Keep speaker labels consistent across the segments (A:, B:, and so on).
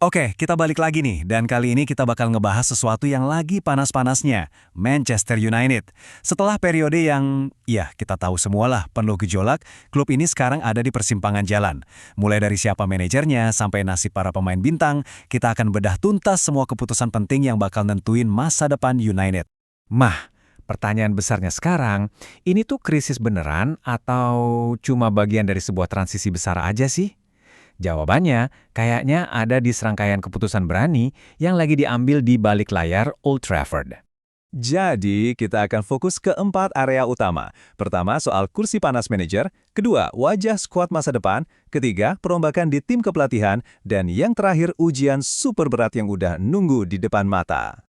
A: Oke, kita balik lagi nih, dan kali ini kita bakal ngebahas sesuatu yang lagi panas-panasnya, Manchester United. Setelah periode yang, ya kita tahu semualah, penuh gejolak, klub ini sekarang ada di persimpangan jalan. Mulai dari siapa manajernya, sampai nasib para pemain bintang, kita akan bedah tuntas semua keputusan penting yang bakal nentuin masa depan United.
B: Pertanyaan besarnya sekarang, ini tuh krisis beneran atau cuma bagian dari sebuah transisi besar aja sih? Jawabannya, kayaknya ada di serangkaian keputusan berani yang lagi diambil di balik layar Old Trafford.
C: Jadi, kita akan fokus ke 4 area utama. Pertama, soal kursi panas manajer. Kedua, wajah skuad masa depan. Ketiga, perombakan di tim kepelatihan. Dan yang terakhir, ujian super berat yang udah nunggu di depan mata.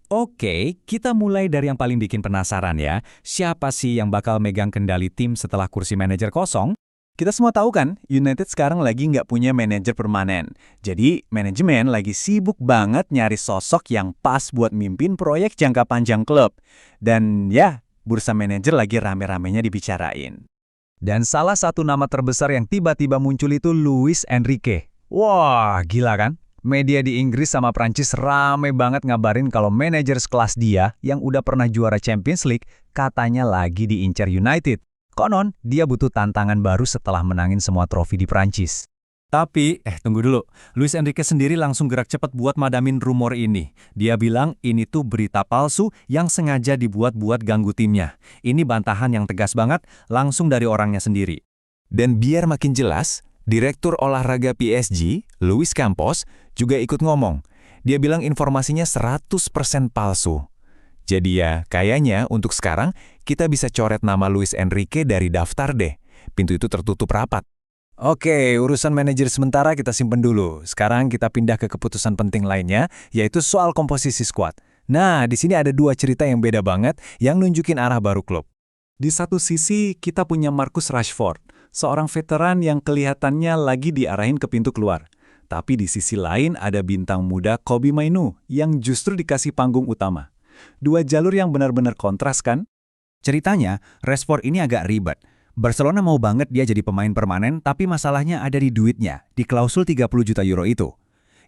B: Oke, kita mulai dari yang paling bikin penasaran ya. Siapa sih yang bakal megang kendali tim setelah kursi manajer kosong?
C: Kita semua tahu kan, United sekarang lagi nggak punya manajer permanen. Jadi, manajemen lagi sibuk banget nyari sosok yang pas buat mimpin proyek jangka panjang klub. Dan ya, bursa manajer lagi rame-ramenya dibicarain.
B: Dan salah satu nama terbesar yang tiba-tiba muncul itu Luis Enrique. Wah, gila kan? Media di Inggris sama Prancis rame banget ngabarin kalau manajer sekelas dia yang udah pernah juara Champions League katanya lagi diincar United. Konon, dia butuh tantangan baru setelah menangin semua trofi di Prancis.
A: Tapi, tunggu dulu. Luis Enrique sendiri langsung gerak cepat buat madamin rumor ini. Dia bilang ini tuh berita palsu yang sengaja dibuat-buat ganggu timnya. Ini bantahan yang tegas banget, langsung dari orangnya sendiri.
C: Dan biar makin jelas, Direktur Olahraga PSG, Luis Campos, juga ikut ngomong. Dia bilang informasinya 100% palsu. Jadi ya, kayaknya untuk sekarang kita bisa coret nama Luis Enrique dari daftar deh. Pintu itu tertutup rapat.
A: Oke, urusan manajer sementara kita simpen dulu. Sekarang kita pindah ke keputusan penting lainnya, yaitu soal komposisi skuad. Nah, di sini ada 2 cerita yang beda banget yang nunjukin arah baru klub. Di satu sisi, kita punya Marcus Rashford, seorang veteran yang kelihatannya lagi diarahin ke pintu keluar. Tapi di sisi lain ada bintang muda Kobbie Mainoo yang justru dikasih panggung utama. 2 jalur yang benar-benar kontras kan? Ceritanya, Rashford ini agak ribet. Barcelona mau banget dia jadi pemain permanen, tapi masalahnya ada di duitnya, di klausul 30 juta euro itu.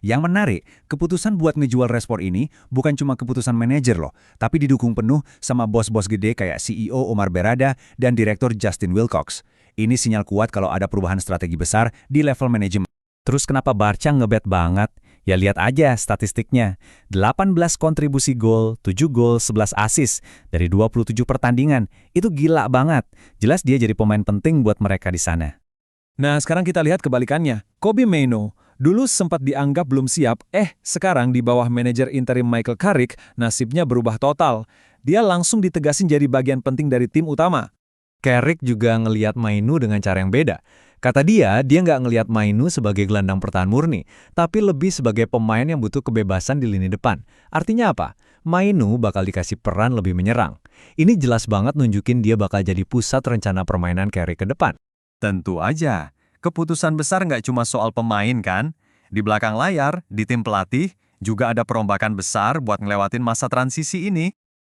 A: Yang menarik, keputusan buat ngejual Rashford ini bukan cuma keputusan manajer loh, tapi didukung penuh sama bos-bos gede kayak CEO Omar Berrada dan Direktur Justin Wilcox. Ini sinyal kuat kalau ada perubahan strategi besar di level manajemen. Terus kenapa Barca ngebet banget? Ya lihat aja statistiknya. 18 kontribusi gol, 7 gol, 11 assist dari 27 pertandingan. Itu gila banget. Jelas dia jadi pemain penting buat mereka di sana. Nah, sekarang kita lihat kebalikannya. Kobbie Mainoo dulu sempat dianggap belum siap, sekarang di bawah manajer interim Michael Carrick, nasibnya berubah total. Dia langsung ditegasin jadi bagian penting dari tim utama. Carrick juga ngelihat Mainoo dengan cara yang beda. Kata dia nggak ngelihat Mainoo sebagai gelandang pertahanan murni, tapi lebih sebagai pemain yang butuh kebebasan di lini depan. Artinya apa? Mainoo bakal dikasih peran lebih menyerang. Ini jelas banget nunjukin dia bakal jadi pusat rencana permainan Carrick ke depan.
C: Tentu aja, keputusan besar nggak cuma soal pemain kan? Di belakang layar, di tim pelatih, juga ada perombakan besar buat ngelewatin masa transisi ini.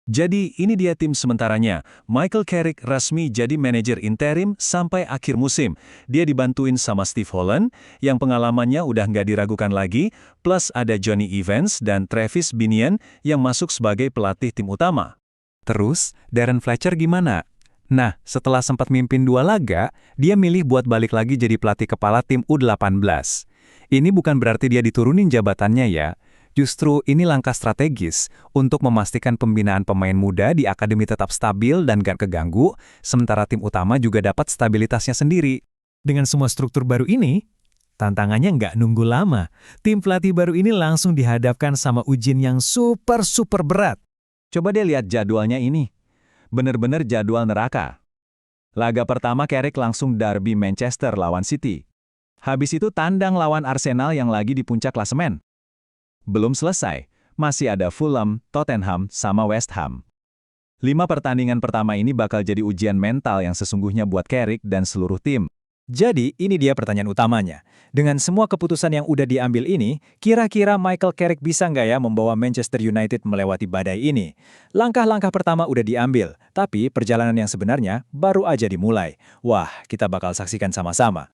C: Jadi ini dia tim sementaranya. Michael Carrick resmi jadi manajer interim sampai akhir musim. Dia dibantuin sama Steve Holland, yang pengalamannya udah nggak diragukan lagi, plus ada Johnny Evans dan Travis Binion yang masuk sebagai pelatih tim utama.
A: Terus, Darren Fletcher gimana? Nah, setelah sempat mimpin 2 laga, dia milih buat balik lagi jadi pelatih kepala tim U18. Ini bukan berarti dia diturunin jabatannya ya. Justru ini langkah strategis untuk memastikan pembinaan pemain muda di akademi tetap stabil dan gak keganggu, sementara tim utama juga dapat stabilitasnya sendiri. Dengan semua struktur baru ini, tantangannya nggak nunggu lama. Tim pelatih baru ini langsung dihadapkan sama ujian yang super berat.
C: Coba deh lihat jadwalnya ini. Bener-bener jadwal neraka. Laga pertama Carrick langsung derby Manchester lawan City. Habis itu tandang lawan Arsenal yang lagi di puncak klasemen. Belum selesai, masih ada Fulham, Tottenham, sama West Ham. 5 pertandingan pertama ini bakal jadi ujian mental yang sesungguhnya buat Carrick dan seluruh tim.
A: Jadi, ini dia pertanyaan utamanya. Dengan semua keputusan yang udah diambil ini, kira-kira Michael Carrick bisa nggak ya membawa Manchester United melewati badai ini? Langkah-langkah pertama udah diambil, tapi perjalanan yang sebenarnya baru aja dimulai. Wah, kita bakal saksikan sama-sama.